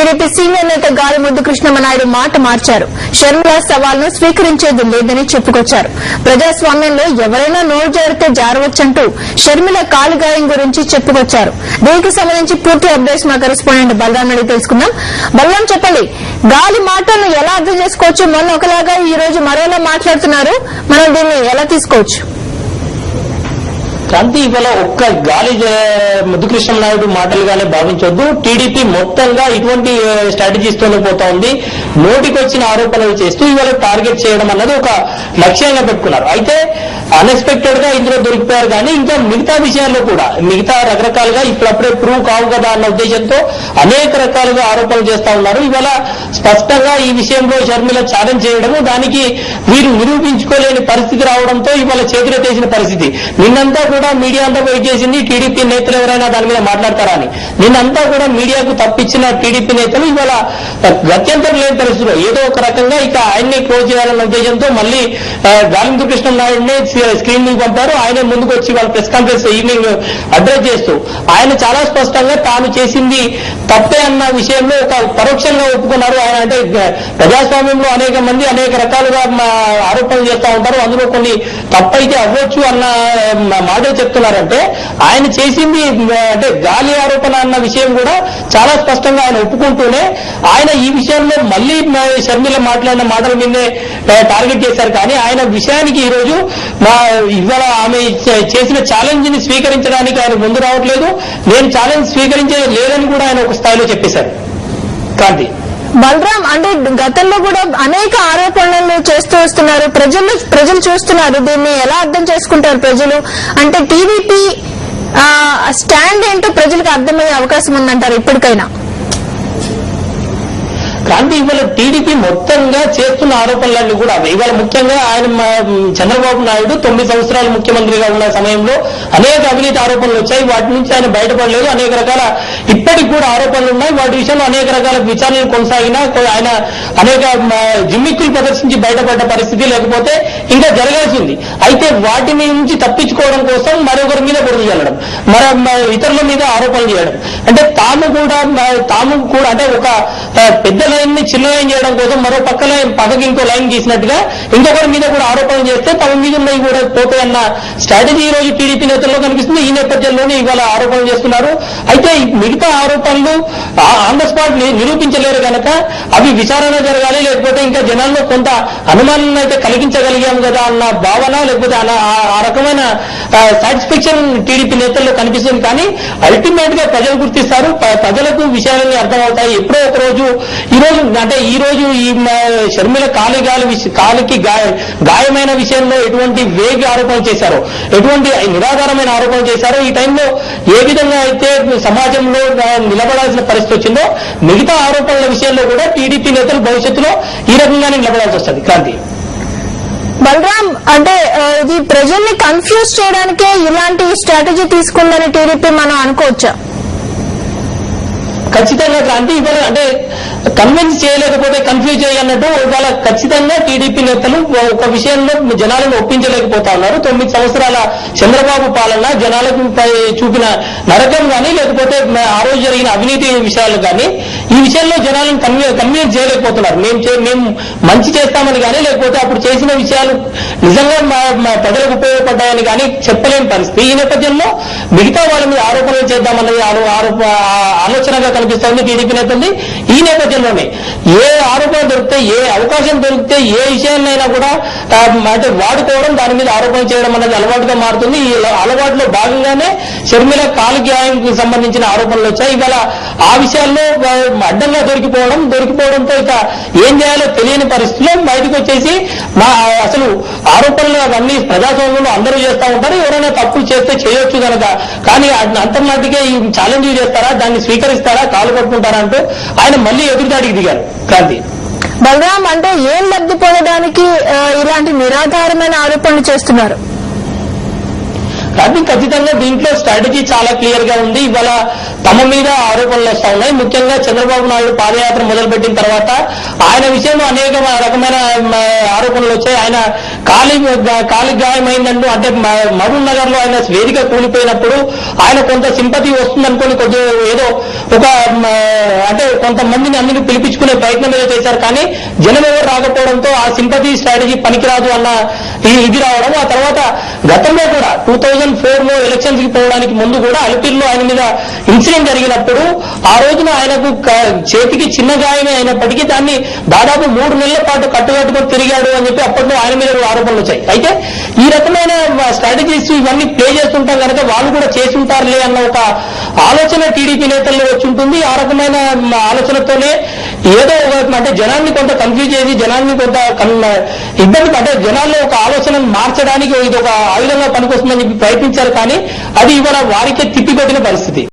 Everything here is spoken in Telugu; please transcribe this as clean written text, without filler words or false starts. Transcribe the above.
టీడీపీ సీనియర్ నేత గాలి ముద్దుకృష్ణమనాయుడు మాట మార్చారు. షర్మిల సవాల్ను స్వీకరించేది లేదని చెప్పుకొచ్చారు. ప్రజాస్వామ్యంలో ఎవరైనా నోరు జారితే జారవచ్చంటూ షర్మిల కాలుగాయం గురించి చెప్పుకొచ్చారు. దీనికి సంబంధించి పూర్తి అప్డేట్స్ మా కరెస్పాండెంట్ బలరాం అడిగి తెలుసుకుందాం. బలరాం, చెప్పండి, గాలి మాటలను ఎలా అర్థం చేసుకోవచ్చు? మొన్న ఒకలాగా ఈ రోజు మరోలా మాట్లాడుతున్నారు, మనం దీన్ని ఎలా తీసుకోవచ్చు? క్రాంతి, ఇవాళ ఒక్క గాలి ముద్దుకృష్ణమనాయుడు మాటలుగానే భావించొద్దు. టీడీపీ మొత్తంగా ఇటువంటి స్ట్రాటజీస్ తోనే పోతా ఉంది. నోటికొచ్చిన ఆరోపణలు చేస్తూ ఇవాళ టార్గెట్ చేయడం అన్నది ఒక లక్ష్యంగా పెట్టుకున్నారు. అయితే అన్ఎక్స్పెక్టెడ్ గా ఇందులో దొరికిపోయారు. కానీ ఇంకా మిగతా విషయాల్లో కూడా మిగతా రకరకాలుగా ఇప్పుడప్పుడే ప్రూవ్ కావు కదా అన్న ఉద్దేశంతో అనేక రకాలుగా ఆరోపణలు చేస్తా ఉన్నారు. ఇవాళ స్పష్టంగా ఈ విషయంలో షర్మిల ఛాలెంజ్ చేయడము, దానికి వీరు నిరూపించుకోలేని పరిస్థితి రావడంతో ఇవాళ చేతులెత్తేసిన పరిస్థితి. నిన్నంతా కూడా మీడియా అంతా వెయిట్ చేసింది టీడీపీ నేతలు ఎవరైనా దాని మీద మాట్లాడతారా అని. నిన్నంతా కూడా మీడియాకు తప్పించిన టీడీపీ నేతలు ఇవాళ గత్యంతరం లేని పరిస్థితిలో ఏదో ఒక రకంగా ఇక ఆయన్ని క్లోజ్ చేయాలన్న ఉద్దేశంతో మళ్ళీ గాలి ముద్దుకృష్ణమనాయుడిని స్క్రీన్ మీద పంపారు. ఆయనే ముందుకు వచ్చి వాళ్ళ ప్రెస్ కాన్ఫరెన్స్ ఈవినింగ్ అడ్రస్ చేస్తూ ఆయన చాలా స్పష్టంగా తాను చేసింది తప్పే అన్న విషయంలో ఒక పరోక్షంగా ఒప్పుకున్నారు. ఆయన అంటే ప్రజాస్వామ్యంలో అనేక మంది అనేక రకాలుగా ఆరోపణలు చేస్తూ ఉంటారు, అందులో కొన్ని తప్పైతే అవ్వచ్చు అన్న మాట చెప్తున్నారంటే ఆయన చేసింది అంటే గాలి ఆరోపణ అన్న విషయం కూడా చాలా స్పష్టంగా ఆయన ఒప్పుకుంటూనే ఆయన ఈ విషయంలో మళ్లీ షర్మిల మాట్లాడిన మాటల మీదే టార్గెట్ చేశారు. కానీ ఆయన విషయానికి ఈ రోజు ఇవాళ ఆమె చేసిన ఛాలెంజ్ ని స్వీకరించడానికి ఆయన ముందు రావట్లేదు. నేను ఛాలెంజ్ స్వీకరించే లేదని కూడా ఆయన ఒక స్థాయిలో చెప్పేశారు. కాంతి, బలరాం, అంటే గతంలో కూడా అనేక ఆరోపణలు చేస్తూ వస్తున్నారు. ప్రజలు చూస్తున్నారు. దీన్ని ఎలా అర్థం చేసుకుంటారు ప్రజలు? అంటే టీడీపీ స్టాండ్ ఏంటో ప్రజలకు అర్థమయ్యే అవకాశం ఉందంటారు ఇప్పటికైనా? క్రాంతి, ఇవాళ టీడీపీ మొత్తంగా చేస్తున్న ఆరోపణలన్నీ కూడా ఇవాళ ముఖ్యంగా ఆయన చంద్రబాబు నాయుడు 9 సంవత్సరాలు ముఖ్యమంత్రిగా ఉన్న సమయంలో అనేక అవినీతి ఆరోపణలు వచ్చాయి. వాటి నుంచి ఆయన బయటపడలేదు. అనేక రకాల ఇప్పటికి కూడా ఆరోపణలు ఉన్నాయి. వాటి విషయంలో అనేక రకాల విచారణలు కొనసాగినా ఆయన అనేక జిమ్మిక్కులు ప్రదర్శించి బయటపడ్డ పరిస్థితి లేకపోతే ఇంకా జరగాల్సింది. అయితే వాటి నుంచి తప్పించుకోవడం కోసం మరొకరి మీద బురద చల్లడం, ఇతరుల మీద ఆరోపణలు చేయడం, అంటే తాము కూడా అంటే ఒక పెద్ద లైన్ ని చిన్న లైన్ చేయడం కోసం మరో పక్కకి ఇంకో లైన్ గీసినట్టుగా ఇంకొకరి మీద కూడా ఆరోపణలు చేస్తే తమ మీద ఉన్నవి కూడా పోతాయన్న స్ట్రాటజీ ఈ రోజు టీడీపీ నేతల్లో కనిపిస్తుంది. ఈ నేపథ్యంలోనే ఇవాళ ఆరోపణలు చేస్తున్నారు. అయితే మిగతా ఆరోపణలు ఆన్ ద స్పాట్ నిరూపించలేరు కనుక అవి విచారణ జరగాలి, లేకపోతే ఇంకా జనాల్లో కొంత అనుమానాన్ని అయితే కలిగించగలిగాము కదా అన్న భావన, లేకపోతే ఆ రకమైన సాటిస్ఫాక్షన్ టీడీపీ నేతల్లో కనిపిస్తుంది. కానీ అల్టిమేట్ గా ప్రజలు గుర్తిస్తారు, ప్రజలకు విషయాలన్నీ అర్థమవుతాయి. ఎప్పుడో ఒక రోజు ఈ రోజు ఈ షర్మిల కాలికి గాయమైన విషయంలో ఎటువంటి వేగి ఆరోపణలు చేశారో, ఎటువంటి నిరాధారమైన ఆరోపణలు చేశారో, ఈ టైంలో ఏ విధంగా అయితే సమాజంలో నిలబడాల్సిన పరిస్థితి వచ్చిందో మిగతా ఆరోపణల విషయంలో కూడా టీడీపీ నేతలు భవిష్యత్తులో ఈ రకంగానే నిలబడాల్సి వస్తుంది. క్రాంతి, బలరాం, అంటే ఇది ప్రజల్ని కన్ఫ్యూజ్ చేయడానికే ఇలాంటి స్ట్రాటజీ తీసుకుందని టీడీపీ మనం అనుకోవచ్చా? ఖచ్చితంగా క్రాంతి, ఇవాళ అంటే కన్విన్స్ చేయలేకపోతే కన్ఫ్యూజ్ చేయన్నట్టు ఇవాళ ఖచ్చితంగా టీడీపీ నేతలు ఒక విషయంలో జనాలను ఒప్పించలేకపోతా ఉన్నారు. 9 సంవత్సరాల చంద్రబాబు పాలన జనాలకు చూపిన నరకం కానీ, లేకపోతే ఆ రోజు జరిగిన అవినీతి విషయాలు కానీ, ఈ విషయంలో జనాలను కన్విన్స్ చేయలేకపోతున్నారు. మేము మంచి చేస్తామని కానీ, లేకపోతే అప్పుడు చేసిన విషయాలు నిజంగా ప్రజలకు ఉపయోగపడ్డాయని కానీ చెప్పలేని పరిస్థితి. ఈ నేపథ్యంలో మిగతా వాళ్ళ మీద ఆరోపణలు చేద్దామన్నది ఆలోచనగా కనిపిస్తోంది టీడీపీ నేతల్ని. ఈ నేపథ్యంలోనే ఏ ఆరోపణ దొరికితే, ఏ అవకాశం దొరికితే, ఏ విషయాన్నైనా కూడా అంటే వాడుకోవడం, దాని మీద ఆరోపణ చేయడం అనేది అలవాటుగా మారుతుంది. ఈ అలవాటులో భాగంగానే షర్మిల కాలుగాయంకి సంబంధించిన ఆరోపణలు వచ్చాయి. ఇవాళ ఆ విషయాల్లో అడ్డంగా దొరికిపోవడంతో ఇక ఏం చేయాలో తెలియని పరిస్థితిలో బయటకు వచ్చేసి అసలు ఆరోపణలు అవన్నీ ప్రజాస్వామ్యంలో అందరూ చేస్తూ ఉంటారు. ఎవరైనా తప్పులు చేస్తే చేయొచ్చు కనుక, కానీ అంతర్నాటికే ఈ ఛాలెంజ్ చేస్తారా, దాన్ని స్వీకరిస్తారా, కాలు పట్టుకుంటారా అంటూ ఆయన మళ్లీ ఎదురుదాడికి దిగారు. క్రాంతి, బలరాం, అంటే ఏం లబ్ధి పొందడానికి ఇలాంటి నిరాధారమైన ఆరోపణలు చేస్తున్నారు? కాబట్టి ఖచ్చితంగా దీంట్లో స్ట్రాటజీ చాలా క్లియర్ గా ఉంది. ఇవాళ తమ మీద ఆరోపణలు వస్తా ఉన్నాయి. ముఖ్యంగా చంద్రబాబు నాయుడు పాదయాత్ర మొదలుపెట్టిన తర్వాత ఆయన విషయంలో అనేక రకమైన ఆరోపణలు వచ్చాయి. ఆయన కాలి గాయమైందంటూ, అంటే మహబూబ్ నగర్ లో ఆయన వేదిక కూలిపోయినప్పుడు ఆయన కొంత సింపతి వస్తుందనుకోని కొద్దిగా ఏదో ఒక అంటే కొంతమందిని అందరినీ పిలిపించుకునే ప్రయత్నం ఏదో చేశారు. కానీ జనం ఎవరు రాకపోవడంతో ఆ సింపతి స్ట్రాటజీ పనికిరాదు అన్న ఇది రావడం. ఆ తర్వాత గతంలో కూడా 2004లో ఎలక్షన్స్ కి పోవడానికి ముందు కూడా అలిపిరిలో ఆయన మీద ఇన్సిడెంట్ జరిగినప్పుడు ఆ రోజున ఆయనకు చేతికి చిన్న గాయమే అయినప్పటికీ దాన్ని దాదాపు 3 నెలల పాటు కట్టుకట్టుకొని తిరిగాడు అని చెప్పి అప్పట్లో ఆయన మీద ఆరోపణలు వచ్చాయి. అయితే ఈ రకమైన స్ట్రాటజీస్ ఇవన్నీ ప్లే చేస్తుంటాం కనుక వాళ్ళు కూడా చేసి ఉంటారులే అన్న ఒక ఆలోచన టీడీపీ నేతల్లో వచ్చి ఉంటుంది. ఆ రకమైన ఆలోచనతోనే ఏదో అంటే జనాన్ని కొంత కన్ఫ్యూజ్ చేసి జనాన్ని కొంత ఇబ్బంది, అంటే జనాల్లో ఒక ఆలోచనను మార్చడానికి ఇది ఒక ఆయుధంగా పనికొస్తుందని చెప్పి ప్రయత్నించారు. కానీ అది ఇవాళ వారికే తిప్పికొట్టిన పరిస్థితి.